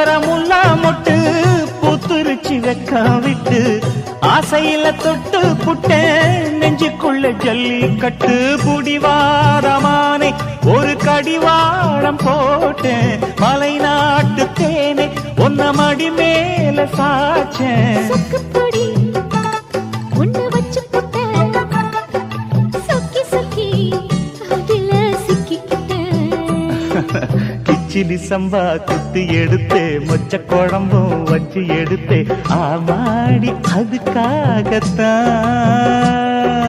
அக்கறை முல்லா மொட்டு பூத்துருச்சி வெக்கம் விட்டு ஆசையில தொட்டு புட்டேன் நெஞ்சுக்குள்ள ஜல்லிக்கட்டு புடிவாரமானே ஒரு கடிவாளம் போட்டேன் மலை நாட்டு தேனே ஒன்ன மடி மேல சாச்சேன் கிச்சிலி சம்பா குத்தி எடுத்தே மொச்ச குழம்பும் வச்சு எடுத்தே ஆமாடி அதுக்காகத்தான்